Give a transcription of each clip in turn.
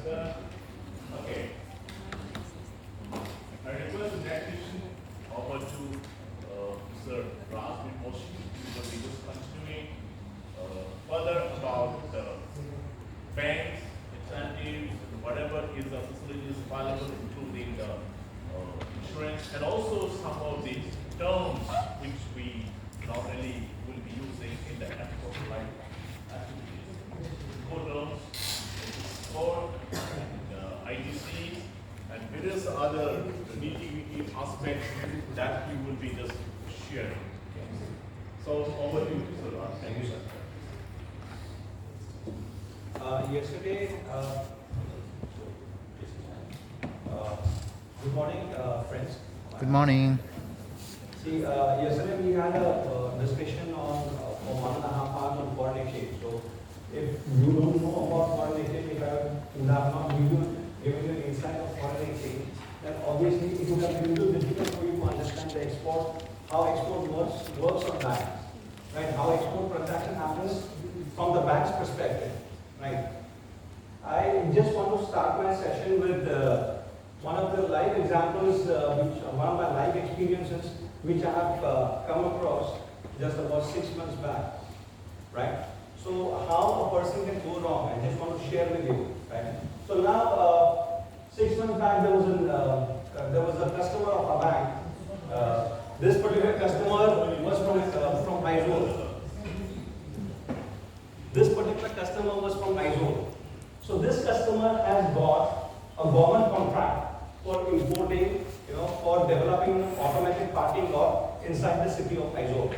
Okay. I request the technician over to Sir Razveer Mohsin, who will be just continuing further about the banks, incentives, whatever is the facilities available, including the insurance, and also some of the terms which we normally will be using in the export like activities. Terms, score, and IDC, and various other nitty-gritty aspects that we will be just sharing. So over to you, Sir. Thank you, sir. Yesterday, good morning, friends. Good morning. See, yesterday we had a discussion on for 1.5 hours on foreign exchange. So, if you don't know about foreign exchange, if I would have not given you an insight of foreign exchange, then obviously it would have been a little difficult for you to understand the export, how export works on banks, right? How export transaction happens from the bank's perspective, right? I just want to start my session with one of the live examples, one of my live experiences, which I have come across just about 6 months back, right? So how a person can go wrong, I just want to share with you, right? So now, 6 months back, there was a customer of a bank. This particular customer was from Mysore. This particular customer was from Mysore. So this customer has got a government contract for importing, for developing an automatic parking lot inside the city of Mysore,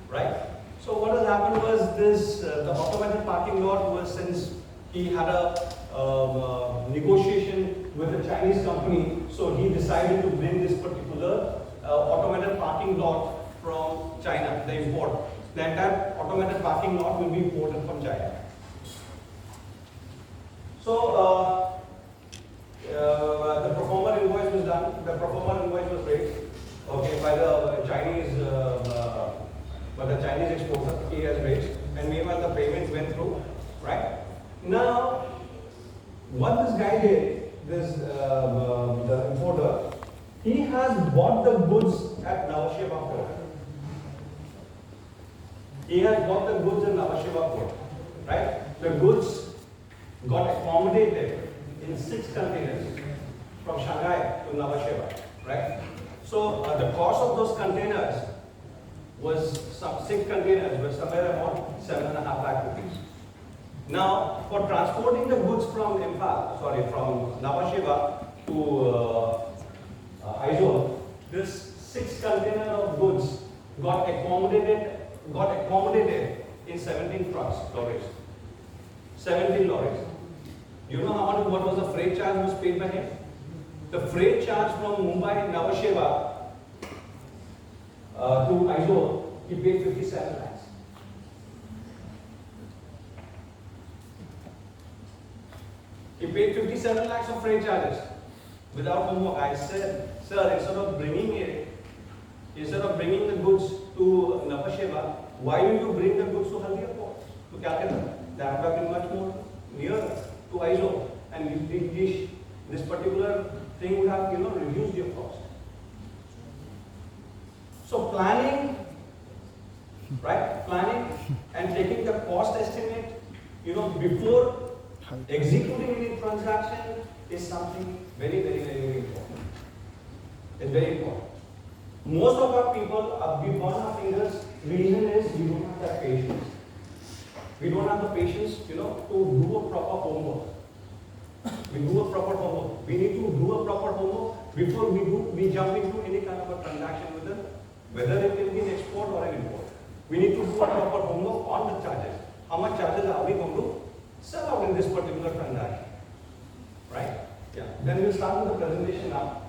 right? So what has happened was this, the automated parking lot was, since he had a negotiation with a Chinese company, so he decided to bring this particular automated parking lot from China, the import. The entire automated parking lot will be imported from China. So the performer invoice was done, the performer invoice was raised, okay, by the Chinese exporter, he has raised, and meanwhile the payments went through, right? Now, what this guy did, the importer, he has bought the goods at Navasheva port. He has bought the goods in Navasheva port, right? The goods got accommodated in 6 containers from Shanghai to Navasheva, right? So the cost of those containers was 6 containers were somewhere about 7.5 lakh rupees. Now, for transporting the goods from from Navasheva to Aizawl, this 6 container of goods got accommodated in 17 trucks, lorries. 17 lorries. You know what was the freight charge was paid by him? The freight charge from Mumbai, Navasheva to Aizawl, he paid 57 lakhs. He paid 57 lakhs of freight charges without homework. I said, sir, instead of bringing the goods to Navasheva, why do you bring the goods to Haldia port, to Calcutta? That would have been much more nearer to Aizawl, and this particular thing would have reduced your cost. So planning, right? Planning and taking the cost estimate, before executing any transaction is something very, very, very, very important. It's very important. Most of our people, we burn our fingers. Reason is we don't have that patience. We don't have the patience, to do a proper homework. We do a proper homework. We need to do a proper homework before we jump into any kind of a transaction with them, whether it will be an export or an import. We need to do a proper homework on the charges. How much charges are we going to sell out in this particular transaction? Right? Yeah. Then we'll start with the presentation now.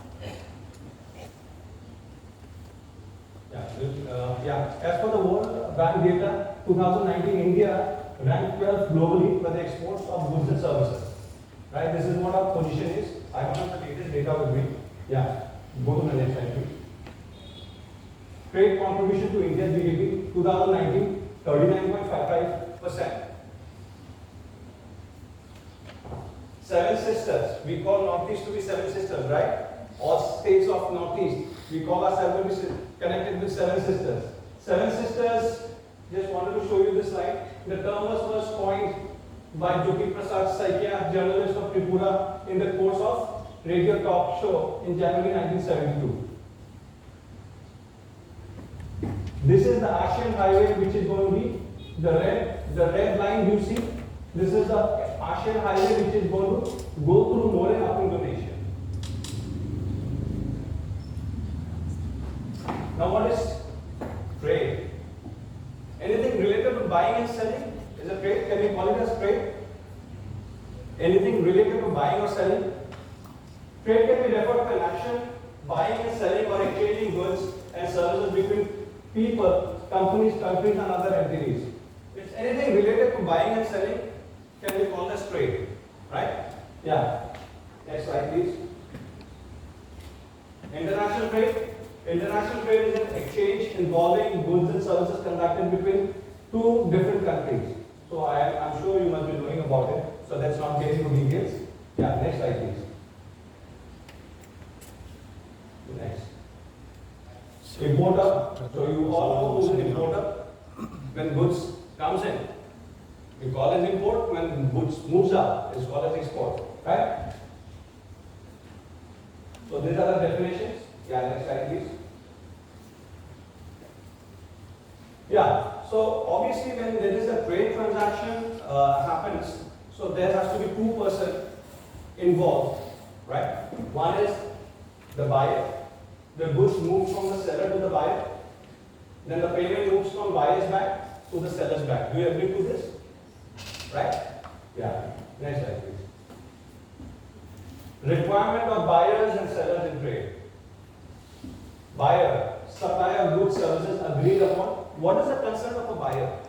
As for the World Bank data, 2019 India ranked 12th globally for the exports of goods and services. Right? This is what our position is. I don't have the latest data with me. Yeah. Go to the next slide, please. Trade contribution to India's GDP 2019 39.55%. Seven sisters. We call Northeast to be seven sisters, right? All states of Northeast. We call ourselves to be connected with seven sisters. Seven sisters. Just wanted to show you this slide. The term was first coined by Jyoti Prasad Saikia, journalist of Tripura, in the course of radio talk show in January 1972. This is the Asian highway, which is going to be the red line you see. This is the Asian highway which is going to go through More up Indonesia. Now what is trade? Anything related to buying and selling is a trade. Can we call it as trade? Anything related to buying or selling? Trade can be referred to an action, buying and selling or exchanging goods and services between people, companies, countries and other entities. It's anything related to buying and selling can be called as trade, right? Yeah. Next slide, please. International trade. International trade is an exchange involving goods and services conducted between two different countries. So I'm sure you must be knowing about it. So let's not get into details. Yeah. Next slide, please. Next. Importer. So you all know who's an importer. When goods comes in, we call it import. When goods moves out, it's called as export. Right? So these are the definitions. Yeah, next slide please. Yeah, so obviously when there is a trade transaction happens, so there has to be two persons involved, right? One is the buyer. The goods move from the seller to the buyer. Then the payment moves from buyer's back to the seller's back. Do you agree to this? Right? Yeah. Next slide, please. Requirement of buyers and sellers in trade. Buyer, supply of goods, services agreed upon. What is the concern of a buyer?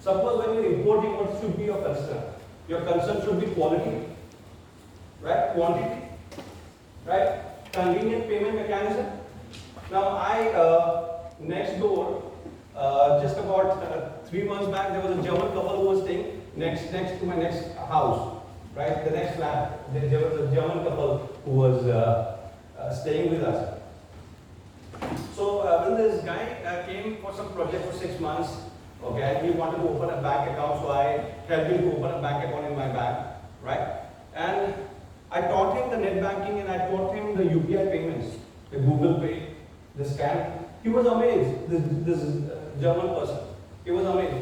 Suppose when you're importing, what should be your concern? Your concern should be quality, right? Quantity, right? Convenient payment mechanism. Now next door, just about 3 months back, there was a German couple who was staying next to my next house, right? The next flat, there was a German couple who was staying with us. So when this guy came for some project for 6 months, okay, he wanted to open a bank account, so I helped him to open a bank account in my bank, right? And I taught him the net banking and I taught him the UPI payments, the Google Pay, the scan. He was amazed, this German person. He was amazed.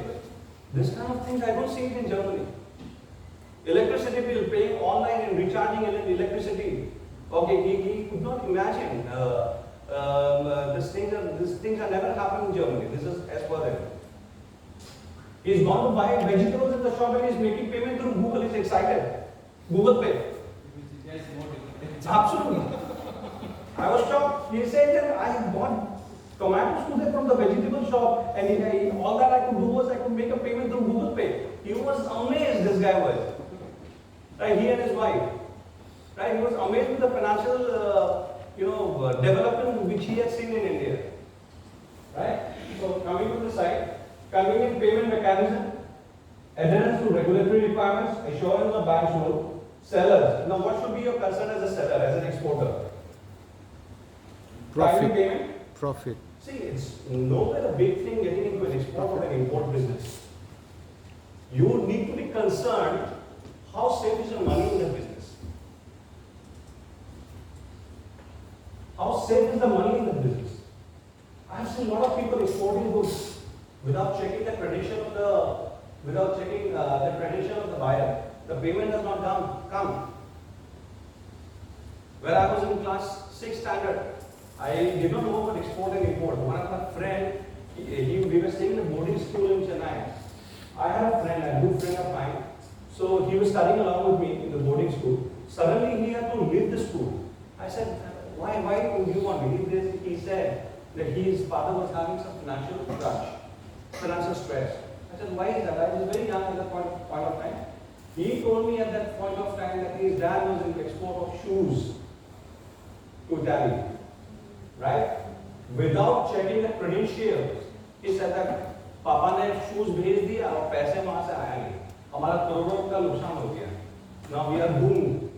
This kind of things, I don't see it in Germany. Electricity bill, paying online and recharging electricity. Okay, he could not imagine these things are never happened in Germany. This is as per them. He's gone to buy vegetables in the shop and he's making payment through Google. He's excited. Google Pay. Absolutely. I was shocked. He said that I bought tomatoes today from the vegetable shop and all that I could do was I could make a payment through Google Pay. He was amazed, this guy was. Right, he and his wife. Right, he was amazed with the financial development which he had seen in India. Right? So coming to the side, convenient payment mechanism, adherence to regulatory requirements, assurance of bank's role, sellers. Now what should be your concern as a seller, as an exporter? Timely payment? Profit. See, it's nowhere a big thing getting into an export or an import business. You need to be concerned how safe is your money in the business. How safe is the money in the business? I have seen a lot of people exporting goods without checking the credential of the buyer. The payment does not come. When I was in class 6 standard, I did not know about export and import. One of my friend, we were staying in a boarding school in Chennai. I had a friend, a good friend of mine. So he was studying along with me in the boarding school. Suddenly he had to leave the school. I said, why do you want to leave this? He said that his father was having some financial stress. I said, why is that? I was very young at that point of time. He told me at that point of time that his dad was in the export of shoes to Italy. Right? Without checking the credentials, he said that पापा ने shoes भेज दिया और पैसे वहां से आया नहीं, हमारा करोड़ों का नुकसान हो गया. Now we are doomed.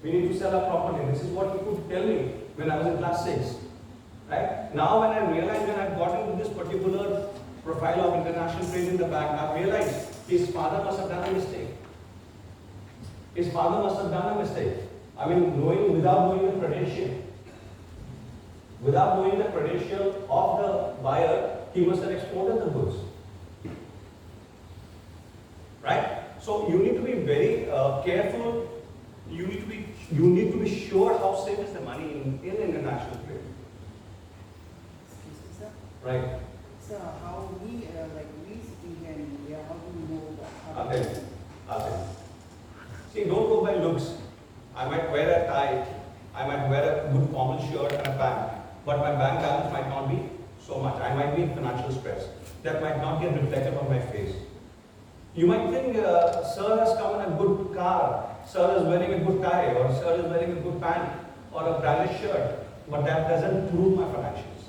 We need to sell our property. This is what he could tell me when I was in class 6. Right? Now when I realized when I got into this particular profile of international trade in the bank, I realized his father must have done a mistake. His father must have done a mistake. I mean, without knowing the credential. Without knowing the credential of the buyer, he must have exported the goods. Right? So you need to be very careful. You need to be sure how safe is the money in international trade. Excuse me, sir. Right? So how we speak and we are how to know that? I'll tell you. I'll tell you. See, don't go by looks. I might wear a tie, I might wear a good formal shirt and a pant, but my bank balance might not be so much. I might be in financial stress. That might not get reflected on my face. You might think, sir has come in a good car, sir is wearing a good tie, or sir is wearing a good pant, or a branded shirt, but that doesn't prove my financials.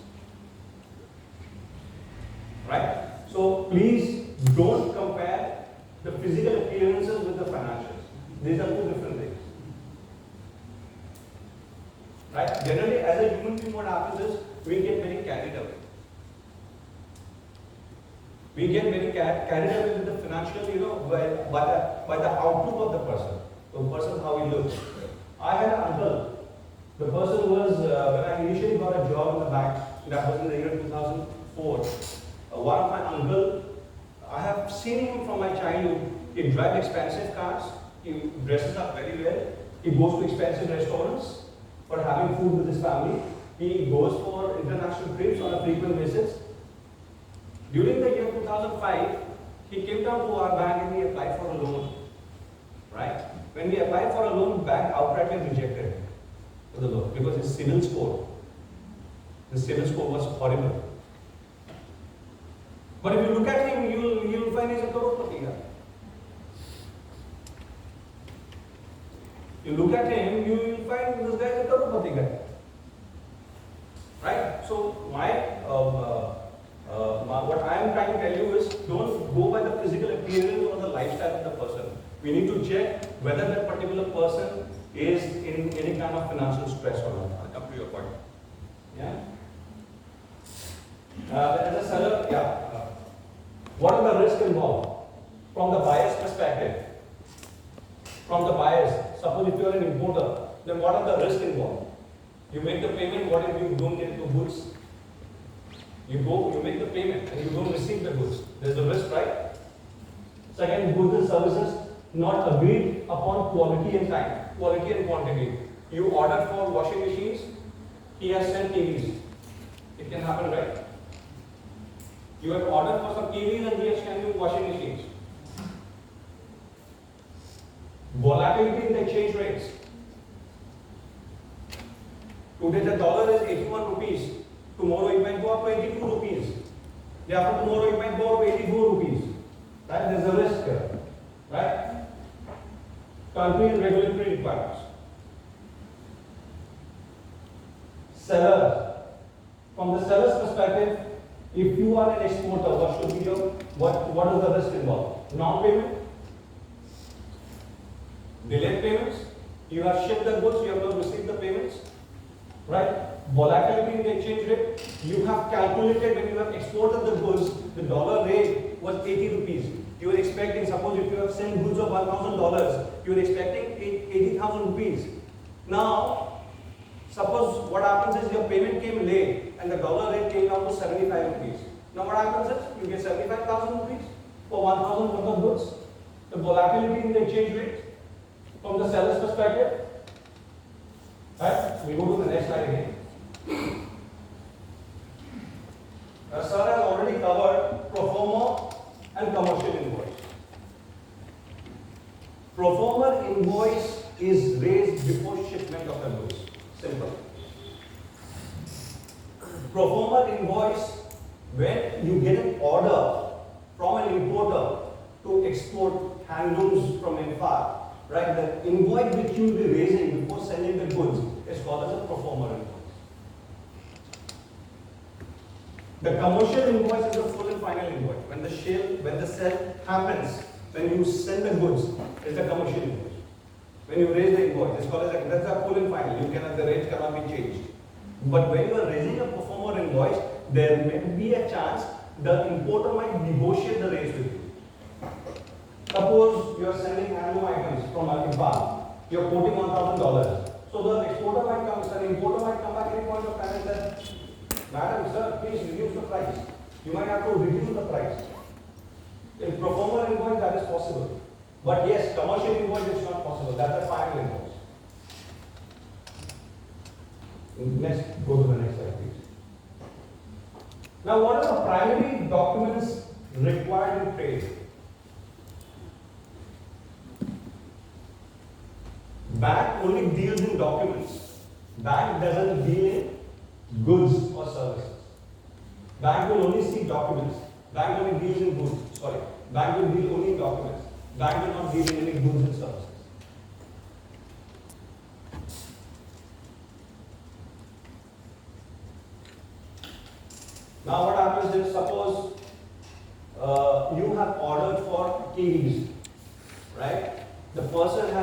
Right? So please don't compare the physical appearances with the financials. These are two different things. Right? Generally, as a human being, what happens is we get very carried away. We get very carried away with the financial, by the outlook of the person. The person, how he looks. I had an uncle. The person was, when I initially got a job in the bank, that was in the year 2004. One of my uncle, I have seen him from my childhood. He drives expensive cars. He dresses up very well. He goes to expensive restaurants for having food with his family. He goes for international trips on a frequent basis. During the year 2005, he came down to our bank and he applied for a loan. Right? When he applied for a loan, bank outrightly rejected him for the loan because his civil score was horrible. But if you look at him, you will find he's a crorepati guy. You look at him, you will find this guy is a crorepati guy. Right? So what I am trying to tell you is, don't go by the physical appearance or the lifestyle of the person. We need to check whether that particular person is in any kind of financial stress or not. I'll come to your point. Yeah. As a seller, yeah. What are the risks involved from the buyer's perspective? From the buyers, suppose if you are an importer, then what are the risks involved? You make the payment, what if you don't get the goods? You make the payment and you don't receive the goods. There's a risk, right? Second, goods and services not agreed upon quality and time, quality and quantity. You ordered for washing machines, he has sent TVs. It can happen, right? You have ordered for some TVs and he has sent you washing machines. Volatility in the exchange rates. Today the dollar is 81 rupees. Tomorrow it might go up to 82 rupees. Day after tomorrow it might go up to 84 rupees. Right? There's a risk here. Right? Country and regulatory requirements. Seller. From the seller's perspective, if you are an exporter, what should be what is the risk involved? Non-payment, delayed payments, you have shipped the goods, you have not received the payments, right? Volatility in the exchange rate, you have calculated when you have exported the goods, the dollar rate was 80 rupees. You were expecting, suppose if you have sent goods of $1,000, you were expecting 80,000 rupees. Now, suppose what happens is your payment came late and the dollar rate came down to 75 rupees. Now what happens is you get 75,000 rupees for 1,000 worth of goods. The volatility in the exchange rate from the seller's perspective. Right? We go to the next slide again. Sir has already covered pro forma and commercial invoice. Pro forma invoice is raised before shipment of the goods. Simple. Pro forma invoice, when you get an order from an importer to export handlooms from Infar, right? The invoice which you will be raising before sending the goods is called as a pro forma invoice. The commercial invoice is the full and final invoice. When the sale happens, when you send the goods, it's the commercial invoice. When you raise the invoice, it's called as that's a full and final. You cannot, the rate cannot be changed. But when you are raising a performer invoice, there may be a chance the importer might negotiate the rates with you. Suppose you are sending handloom items from Nepal, you are quoting $1,000. So the exporter might come, the importer might come back at any point of time and say, Madam, sir, please reduce the price. You might have to reduce the price. In performer invoice, that is possible. But yes, commercial invoice is not possible. That's a final invoice. Let's go to the next slide, please. Now, what are the primary documents required in trade? Bank only deals in documents. Bank doesn't deal in goods or services. Bank will only see documents. Bank only deals in goods. Sorry. Bank will deal only in documents. Bank will not deal in any goods and services. Now what happens is, suppose you have ordered for TVs, right? The person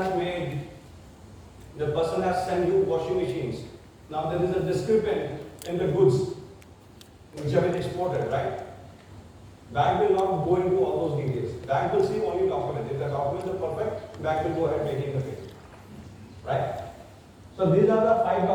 has sent you washing machines. Now there is a discrepancy in the goods which have been exported, right? Bank will not go into all those details. Bank will see only documents. If the documents are perfect, bank will go ahead making the payment, right? So these are the 5